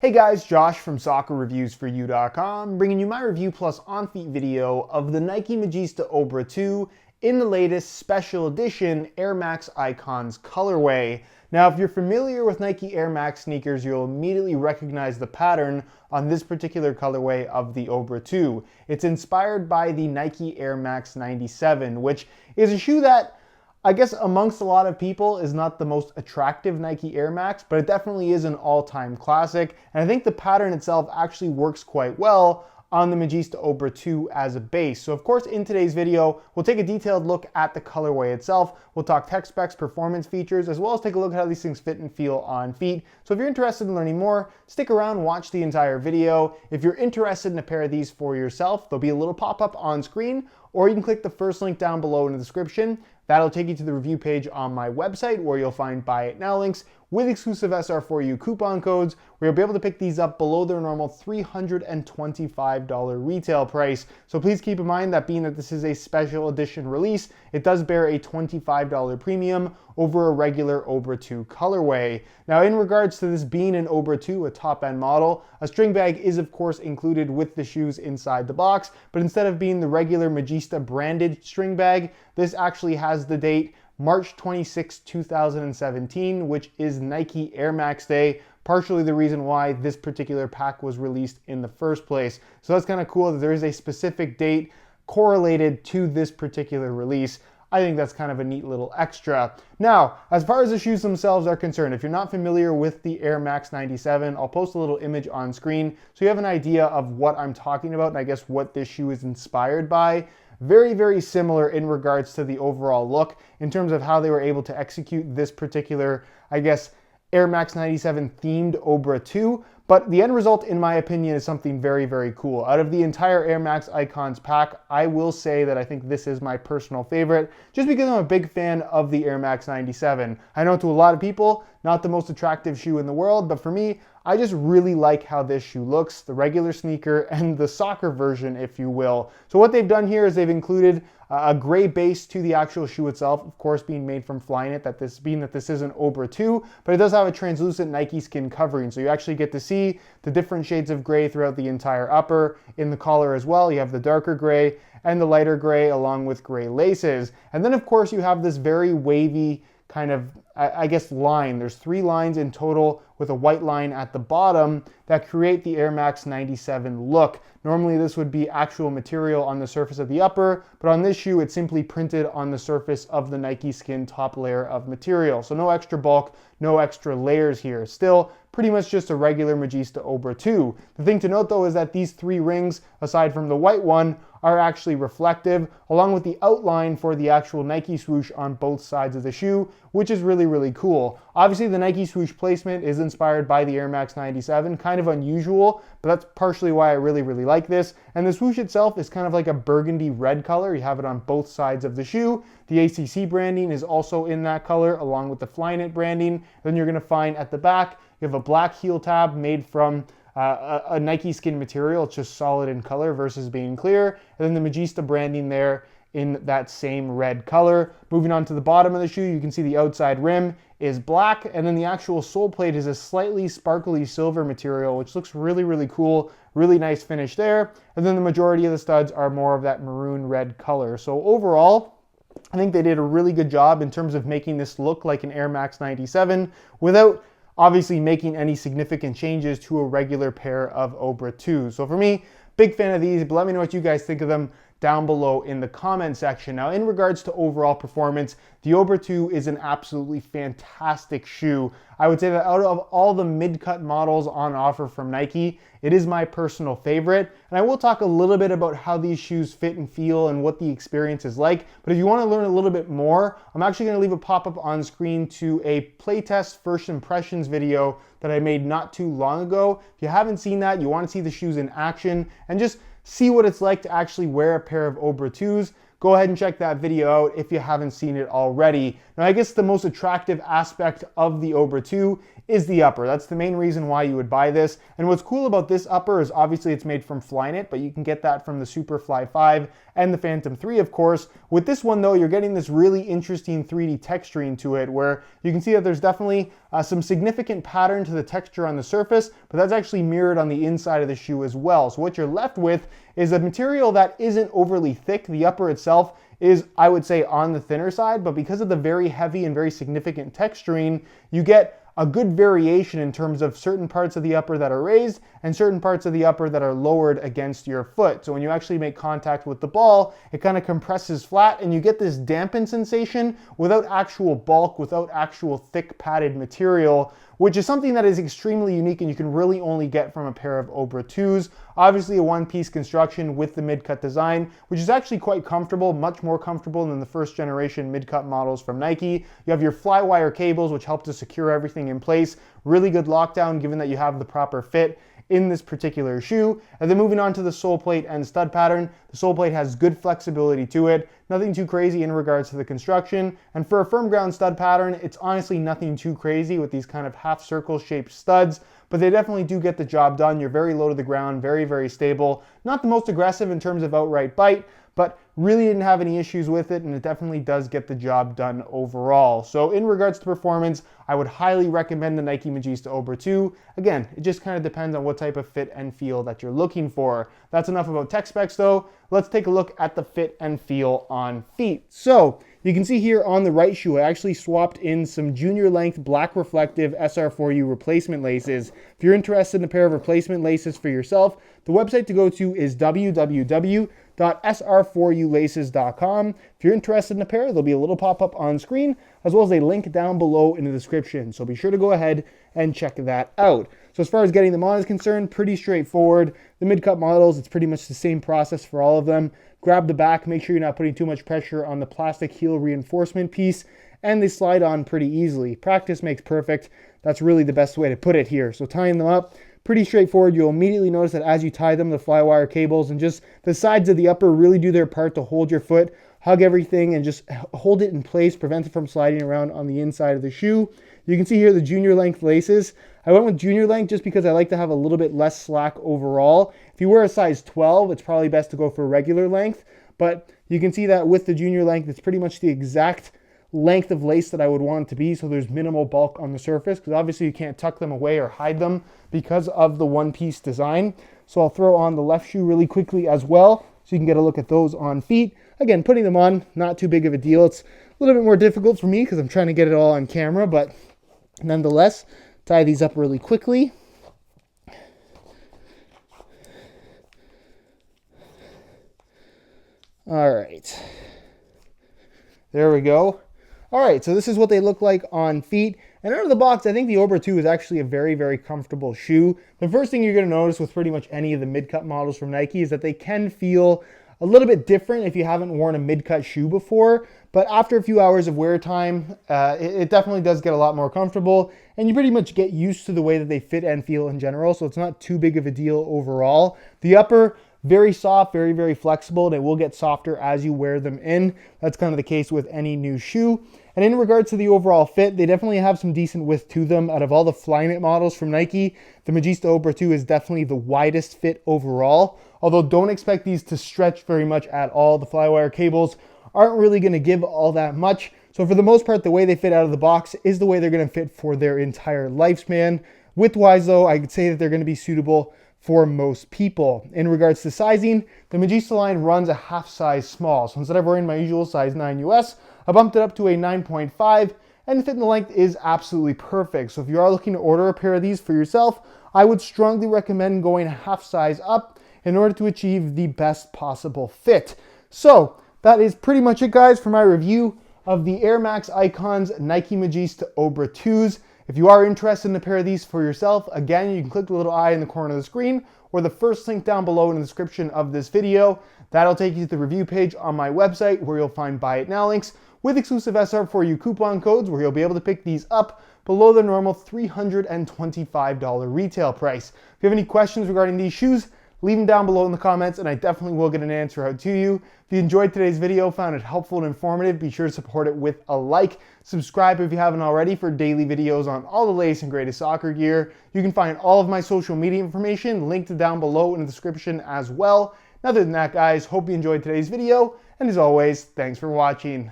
Hey guys, Josh from soccerreviewsforyou.com, bringing you my review plus on-feet video of the Nike Magista Obra 2 in the latest special edition Air Max Icons colorway. Now, if you're familiar with Nike Air Max sneakers, you'll immediately recognize the pattern on this particular colorway of the Obra 2. It's inspired by the Nike Air Max 97, which is a shoe that I guess amongst a lot of people is not the most attractive Nike Air Max, but it definitely is an all-time classic. And I think the pattern itself actually works quite well on the Magista Obra 2 as a base. So of course in today's video, we'll take a detailed look at the colorway itself. We'll talk tech specs, performance features, as well as take a look at how these things fit and feel on feet. So if you're interested in learning more, stick around, watch the entire video. If you're interested in a pair of these for yourself, there'll be a little pop-up on screen, or you can click the first link down below in the description. That'll take you to the review page on my website where you'll find buy it now links with exclusive SR4U coupon codes where you'll be able to pick these up below their normal $325 retail price. So please keep in mind that being that this is a special edition release, it does bear a $25 premium over a regular Obra 2 colorway. Now in regards to this being an Obra 2, a top-end model, a string bag is of course included with the shoes inside the box, but instead of being the regular Magista branded string bag, this actually has the date March 26, 2017, which is Nike Air Max Day, partially the reason why this particular pack was released in the first place. So that's kind of cool that there is a specific date correlated to this particular release. I think that's kind of a neat little extra. Now, as far as the shoes themselves are concerned, if you're not familiar with the Air Max 97, I'll post a little image on screen so you have an idea of what I'm talking about and I guess what this shoe is inspired by. Very, very similar in regards to the overall look in terms of how they were able to execute this particular, I guess, Air Max 97 themed Obra 2. But the end result, in my opinion, is something very, very cool. Out of the entire Air Max Icons pack, I will say that I think this is my personal favorite, just because I'm a big fan of the Air Max 97. I know to a lot of people, not the most attractive shoe in the world, but for me, I just really like how this shoe looks, the regular sneaker and the soccer version, if you will. So what they've done here is they've included a gray base to the actual shoe itself, of course being made from Flyknit, that this is an Obra 2, but it does have a translucent Nike skin covering, so you actually get to see the different shades of gray throughout the entire upper. In the collar as well, you have the darker gray and the lighter gray along with gray laces. And then of course you have this very wavy kind of, I guess, line. There's 3 lines in total with a white line at the bottom that create the Air Max 97 look. Normally this would be actual material on the surface of the upper, but on this shoe it's simply printed on the surface of the Nike Skin top layer of material. So no extra bulk, no extra layers here. Still pretty much just a regular Magista Obra 2. The thing to note though is that these 3 rings, aside from the white one, are actually reflective, along with the outline for the actual Nike swoosh on both sides of the shoe, which is really, really cool. Obviously the Nike swoosh placement is inspired by the Air Max 97, kind of unusual, but that's partially why I really, really like this. And the swoosh itself is kind of like a burgundy red color. You have it on both sides of the shoe. The ACC branding is also in that color, along with the Flyknit branding. Then you're gonna find at the back, you have a black heel tab made from a Nike skin material. It's just solid in color versus being clear. And then the Magista branding there in that same red color. Moving on to the bottom of the shoe, you can see the outside rim is black, and then the actual sole plate is a slightly sparkly silver material, which looks really, really cool. Really nice finish there. And then the majority of the studs are more of that maroon red color. So overall, I think they did a really good job in terms of making this look like an Air Max 97 without obviously making any significant changes to a regular pair of Obra 2. So for me, big fan of these, but let me know what you guys think of them down below in the comment section. Now, in regards to overall performance, the Obra 2 is an absolutely fantastic shoe. I would say that out of all the mid-cut models on offer from Nike, it is my personal favorite. And I will talk a little bit about how these shoes fit and feel and what the experience is like. But if you want to learn a little bit more, I'm actually going to leave a pop-up on screen to a playtest first impressions video that I made not too long ago. If you haven't seen that, you want to see the shoes in action and just see what it's like to actually wear a pair of Obra 2s, go ahead and check that video out if you haven't seen it already. Now, I guess the most attractive aspect of the Obra 2 is the upper. That's the main reason why you would buy this. And what's cool about this upper is obviously it's made from Flyknit, but you can get that from the Superfly 5 and the Phantom 3, of course. With this one though, you're getting this really interesting 3D texturing to it, where you can see that there's definitely some significant pattern to the texture on the surface, but that's actually mirrored on the inside of the shoe as well. So what you're left with is a material that isn't overly thick. The upper itself is, I would say, on the thinner side, but because of the very heavy and very significant texturing, you get a good variation in terms of certain parts of the upper that are raised and certain parts of the upper that are lowered against your foot. So when you actually make contact with the ball, it kind of compresses flat and you get this dampened sensation without actual bulk, without actual thick padded material, which is something that is extremely unique and you can really only get from a pair of Obra 2s. Obviously a one-piece construction with the mid-cut design, which is actually quite comfortable, much more comfortable than the first generation mid-cut models from Nike. You have your fly-wire cables, which help to secure everything in place. Really good lockdown given that you have the proper fit in this particular shoe. And then moving on to the sole plate and stud pattern, the sole plate has good flexibility to it, nothing too crazy in regards to the construction. And for a firm ground stud pattern, it's honestly nothing too crazy with these kind of half circle shaped studs, but they definitely do get the job done. You're very low to the ground, very, very stable. Not the most aggressive in terms of outright bite, but really didn't have any issues with it, and it definitely does get the job done overall. So in regards to performance, I would highly recommend the Nike Magista Obra 2. Again, it just kind of depends on what type of fit and feel that you're looking for. That's enough about tech specs though. Let's take a look at the fit and feel on feet. So you can see here on the right shoe, I actually swapped in some junior length black reflective SR4U replacement laces. If you're interested in a pair of replacement laces for yourself, the website to go to is www.sr4ulaces.com. If you're interested in a pair, there'll be a little pop-up on screen, as well as a link down below in the description. So be sure to go ahead and check that out. So as far as getting them on is concerned, pretty straightforward. The mid-cut models, it's pretty much the same process for all of them. Grab the back, make sure you're not putting too much pressure on the plastic heel reinforcement piece, and they slide on pretty easily. Practice makes perfect. That's really the best way to put it here. So tying them up, pretty straightforward. You'll immediately notice that as you tie them, the fly wire cables and just the sides of the upper really do their part to hold your foot, hug everything, and just hold it in place, prevent it from sliding around on the inside of the shoe. You can see here the junior length laces. I went with junior length just because I like to have a little bit less slack overall. If you wear a size 12, it's probably best to go for regular length, but you can see that with the junior length, it's pretty much the exact length of lace that I would want it to be, so there's minimal bulk on the surface, because obviously you can't tuck them away or hide them because of the one-piece design. So I'll throw on the left shoe really quickly as well, so you can get a look at those on feet. Again, putting them on, not too big of a deal. It's a little bit more difficult for me because I'm trying to get it all on camera, but nonetheless, tie these up really quickly. All right, there we go. All right, so this is what they look like on feet. And out of the box, I think the Obra 2 is actually a very, very comfortable shoe. The first thing you're gonna notice with pretty much any of the mid-cut models from Nike is that they can feel a little bit different if you haven't worn a mid-cut shoe before. But after a few hours of wear time, it definitely does get a lot more comfortable. And you pretty much get used to the way that they fit and feel in general, so it's not too big of a deal overall. The upper, very soft, very, very flexible, and it will get softer as you wear them in. That's kind of the case with any new shoe. And in regards to the overall fit, they definitely have some decent width to them. Out of all the Flyknit models from Nike, the Magista Obra 2 is definitely the widest fit overall. Although don't expect these to stretch very much at all. The flywire cables aren't really going to give all that much. So for the most part, the way they fit out of the box is the way they're going to fit for their entire lifespan. Width-wise though, I could say that they're going to be suitable for most people. In regards to sizing, the Magista line runs a half size small. So instead of wearing my usual size 9 US, I bumped it up to a 9.5, and the fit and the length is absolutely perfect. So if you are looking to order a pair of these for yourself, I would strongly recommend going a half size up in order to achieve the best possible fit. So that is pretty much it, guys, for my review of the Air Max Icons Nike Magista Obra 2s. If you are interested in a pair of these for yourself, again, you can click the little eye in the corner of the screen or the first link down below in the description of this video. That'll take you to the review page on my website where you'll find Buy It Now links with exclusive SR4U coupon codes where you'll be able to pick these up below the normal $325 retail price. If you have any questions regarding these shoes, leave them down below in the comments and I definitely will get an answer out to you. If you enjoyed today's video, found it helpful and informative, be sure to support it with a like. Subscribe if you haven't already for daily videos on all the latest and greatest soccer gear. You can find all of my social media information linked down below in the description as well. Other than that, guys, hope you enjoyed today's video, and as always, thanks for watching.